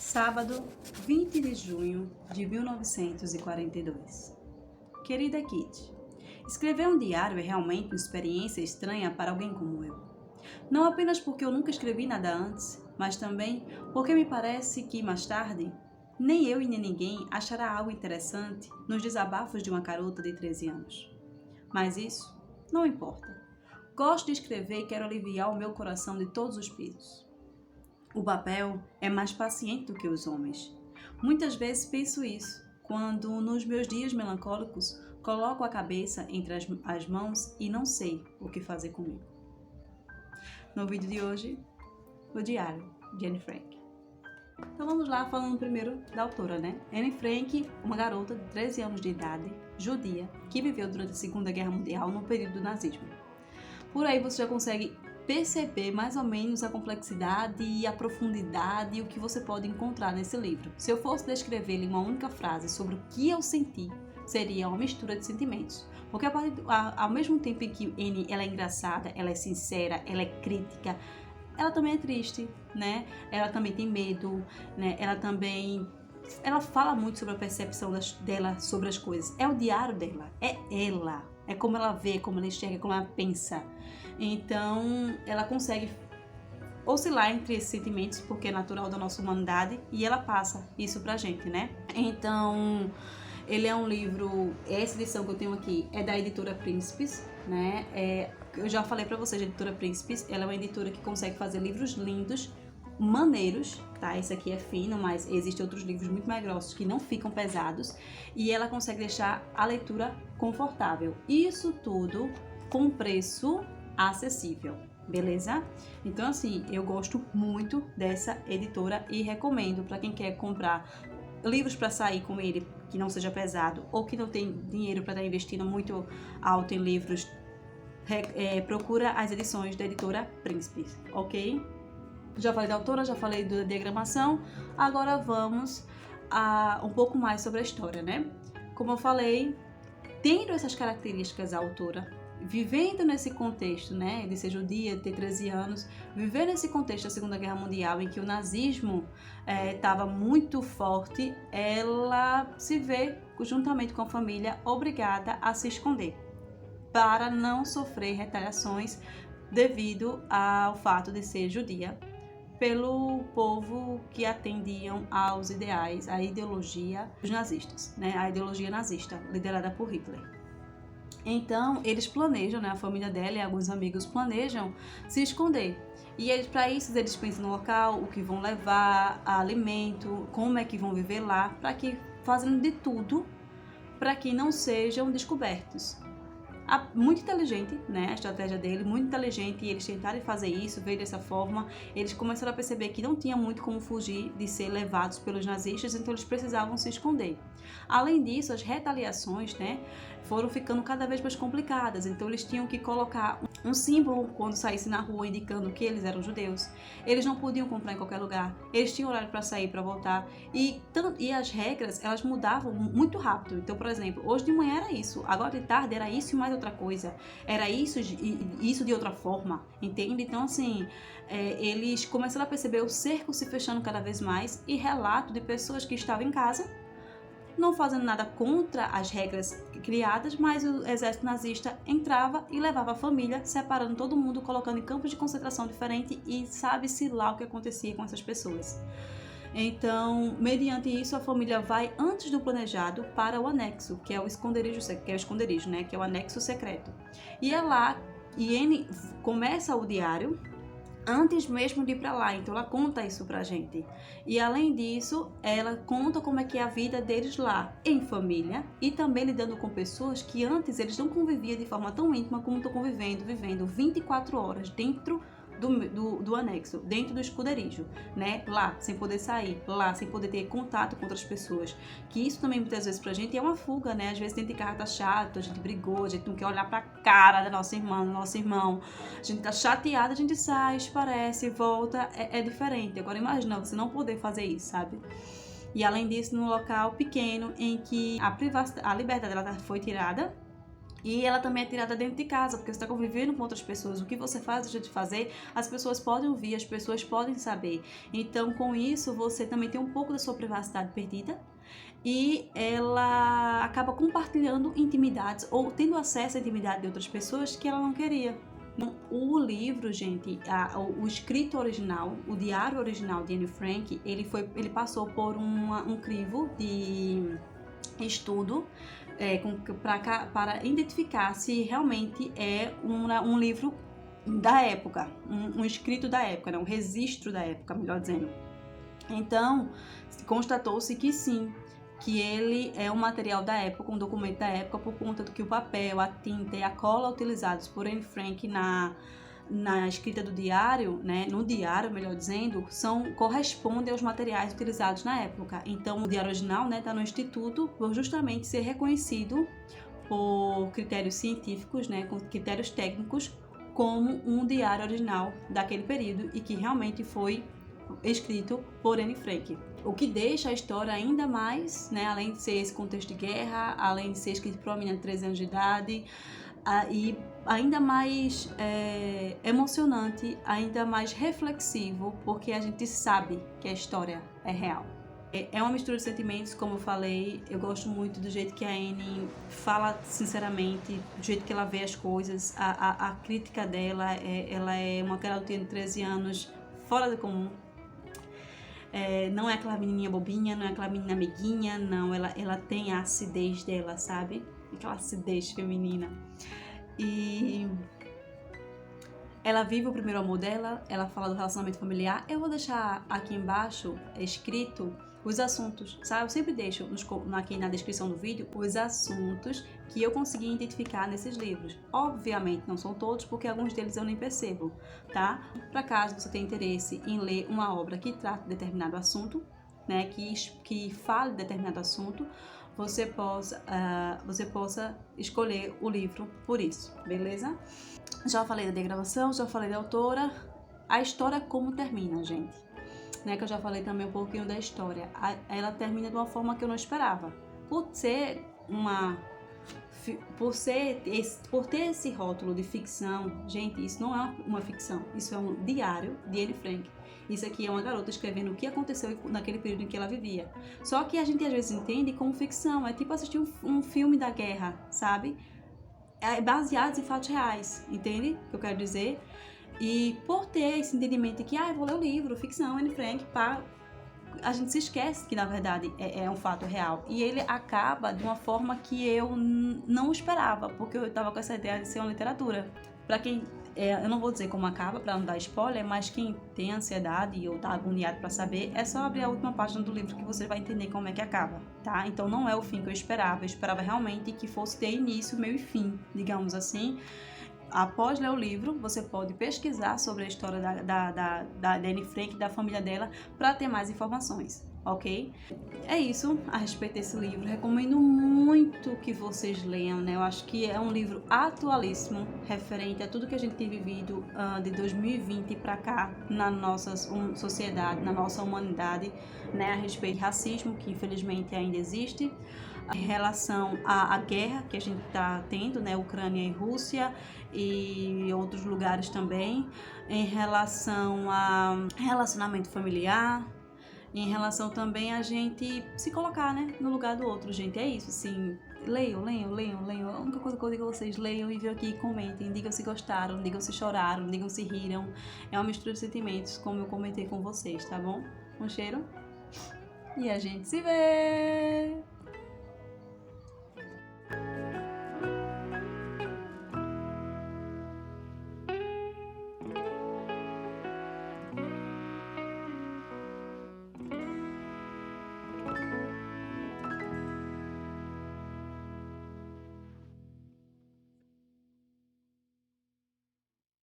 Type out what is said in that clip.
Sábado, 20 de junho de 1942. Querida Kitty, escrever um diário é realmente uma experiência estranha para alguém como eu. Não apenas porque eu nunca escrevi nada antes, mas também porque me parece que, mais tarde, nem eu e nem ninguém achará algo interessante nos desabafos de uma garota de 13 anos. Mas isso não importa. Gosto de escrever e quero aliviar o meu coração de todos os pesos. O papel é mais paciente do que os homens. Muitas vezes penso isso, quando nos meus dias melancólicos coloco a cabeça entre as mãos e não sei o que fazer comigo. No vídeo de hoje, o diário de Anne Frank. Então vamos lá, falando primeiro da autora, né? Anne Frank, uma garota de 13 anos de idade, judia, que viveu durante a Segunda Guerra Mundial no período do nazismo. Por aí você já consegue perceber mais ou menos a complexidade e a profundidade e o que você pode encontrar nesse livro. Se eu fosse descrever em uma única frase sobre o que eu senti, seria uma mistura de sentimentos. Porque ao mesmo tempo em que Anne ela é engraçada, ela é sincera, ela é crítica, ela também é triste, né? Ela também tem medo, né? Ela fala muito sobre a percepção dela sobre as coisas. É o diário dela, é ela. É como ela vê, como ela enxerga, como ela pensa. Então, ela consegue oscilar entre esses sentimentos, porque é natural da nossa humanidade, e ela passa isso pra gente, né? Então, ele é um livro, essa edição que eu tenho aqui é da editora Príncipes, né? Eu já falei pra vocês, a editora Príncipes, ela é uma editora que consegue fazer livros lindos, maneiros, tá? Esse aqui é fino, mas existem outros livros muito mais grossos que não ficam pesados e ela consegue deixar a leitura confortável. Isso tudo com preço acessível, beleza? Então assim, eu gosto muito dessa editora e recomendo para quem quer comprar livros para sair com ele que não seja pesado ou que não tem dinheiro para estar investindo muito alto em livros, procura as edições da editora Príncipes, ok? Já falei da autora, já falei da diagramação, agora vamos a um pouco mais sobre a história, né? Como eu falei, tendo essas características a autora, vivendo nesse contexto, né, de ser judia, de ter 13 anos, viver nesse contexto da Segunda Guerra Mundial, em que o nazismo estava muito forte, ela se vê, juntamente com a família, obrigada a se esconder, para não sofrer retaliações devido ao fato de ser judia, pelo povo que atendiam aos ideais, à ideologia dos nazistas, né? A ideologia nazista, liderada por Hitler. Então, eles planejam, né? A família dela e alguns amigos planejam se esconder. E para isso, eles pensam no local, o que vão levar, alimento, como é que vão viver lá, fazendo de tudo para que não sejam descobertos. Muito inteligente, né, a estratégia dele, muito inteligente, e eles tentarem fazer isso, veio dessa forma, eles começaram a perceber que não tinha muito como fugir de ser levados pelos nazistas, então eles precisavam se esconder. Além disso, as retaliações, né, foram ficando cada vez mais complicadas, então eles tinham que colocar um símbolo quando saísse na rua indicando que eles eram judeus, eles não podiam comprar em qualquer lugar, eles tinham horário para sair, para voltar, e as regras, elas mudavam muito rápido. Então, por exemplo, hoje de manhã era isso, agora de tarde era isso e mais outra coisa, era isso de outra forma, entende? Então, assim, eles começaram a perceber o cerco se fechando cada vez mais e relato de pessoas que estavam em casa, não fazendo nada contra as regras criadas, mas o exército nazista entrava e levava a família, separando todo mundo, colocando em campos de concentração diferentes, e sabe-se lá o que acontecia com essas pessoas. Então, mediante isso, a família vai antes do planejado para o anexo, que é o esconderijo, né, que é o anexo secreto. E é lá, e Anne começa o diário antes mesmo de ir para lá, então ela conta isso pra gente. E além disso, ela conta como é que é a vida deles lá, em família, e também lidando com pessoas que antes eles não conviviam de forma tão íntima como estão vivendo 24 horas dentro do anexo, dentro do esconderijo, né? Lá, sem poder sair, lá, sem poder ter contato com outras pessoas. Que isso também, muitas vezes, pra gente é uma fuga, né? Às vezes dentro de casa tá chato, a gente brigou, a gente não quer olhar pra cara da nossa irmã, do nosso irmão. A gente tá chateada, a gente sai, esparece, volta, é diferente. Agora imagina você não poder fazer isso, sabe? E além disso, num local pequeno em que a liberdade dela foi tirada, E ela também é tirada dentro de casa, porque você está convivendo com outras pessoas. O que você faz, deixa de fazer, as pessoas podem ouvir, as pessoas podem saber. Então, com isso, você também tem um pouco da sua privacidade perdida. E ela acaba compartilhando intimidades ou tendo acesso à intimidade de outras pessoas que ela não queria. O livro, gente, o escrito original, o diário original de Anne Frank, ele passou por um crivo de estudo para identificar se realmente é um livro da época, um escrito da época, né? Um registro da época, melhor dizendo. Então, constatou-se que sim, que ele é um material da época, um documento da época, por conta do que o papel, a tinta e a cola utilizados por Anne Frank na escrita do diário, né, no diário, melhor dizendo, correspondem aos materiais utilizados na época. Então, o diário original, né, está no Instituto por justamente ser reconhecido por critérios científicos, né, com critérios técnicos, como um diário original daquele período e que realmente foi escrito por Anne Frank. O que deixa a história ainda mais, né, além de ser esse contexto de guerra, além de ser escrito por uma menina de 13 anos de idade, e ainda mais emocionante, ainda mais reflexivo, porque a gente sabe que a história é real. É uma mistura de sentimentos, como eu falei. Eu gosto muito do jeito que a Anne fala sinceramente, do jeito que ela vê as coisas. A crítica dela, ela é uma garotinha de 13 anos fora do comum. Não é aquela menininha bobinha, não é aquela menina amiguinha, não. Ela tem a acidez dela, sabe? Aquela acidez feminina. E ela vive o primeiro amor dela, ela fala do relacionamento familiar. Eu vou deixar aqui embaixo escrito os assuntos, sabe? Eu sempre deixo aqui na descrição do vídeo os assuntos que eu consegui identificar nesses livros. Obviamente não são todos, porque alguns deles eu nem percebo, tá? Para caso você tenha interesse em ler uma obra que trata de determinado assunto, né, que fale de determinado assunto, você possa escolher o livro por isso, beleza? Já falei da degravação, já falei da autora. A história como termina, gente, né? Que eu já falei também um pouquinho da história. Ela termina de uma forma que eu não esperava. Por ter esse rótulo de ficção, gente, isso não é uma ficção, isso é um diário de Anne Frank. Isso aqui é uma garota escrevendo o que aconteceu naquele período em que ela vivia. Só que a gente às vezes entende como ficção, é tipo assistir um filme da guerra, sabe? Baseados em fatos reais, entende o que eu quero dizer? E por ter esse entendimento de que, eu vou ler o livro, ficção, Anne Frank, a gente se esquece que na verdade é um fato real. E ele acaba de uma forma que eu não esperava, porque eu estava com essa ideia de ser uma literatura. Para quem, eu não vou dizer como acaba, para não dar spoiler, mas quem tem ansiedade ou tá agoniado para saber, é só abrir a última página do livro que você vai entender como é que acaba, tá? Então não é o fim que eu esperava realmente que fosse ter início, meio e fim, digamos assim. Após ler o livro, você pode pesquisar sobre a história da Anne Frank, da família dela, para ter mais informações, ok? É isso a respeito desse livro. Recomendo muito que vocês leiam, né? Eu acho que é um livro atualíssimo, referente a tudo que a gente tem vivido de 2020 para cá na nossa sociedade, na nossa humanidade, né? A respeito de racismo, que infelizmente ainda existe, em relação à guerra que a gente está tendo, né, Ucrânia e Rússia e outros lugares também, em relação a relacionamento familiar, em relação também a gente se colocar, né, no lugar do outro, gente, é isso, assim, leiam, a única coisa que eu digo a vocês, leiam e venham aqui e comentem, digam se gostaram, digam se choraram, digam se riram, é uma mistura de sentimentos, como eu comentei com vocês, tá bom? Um cheiro e a gente se vê!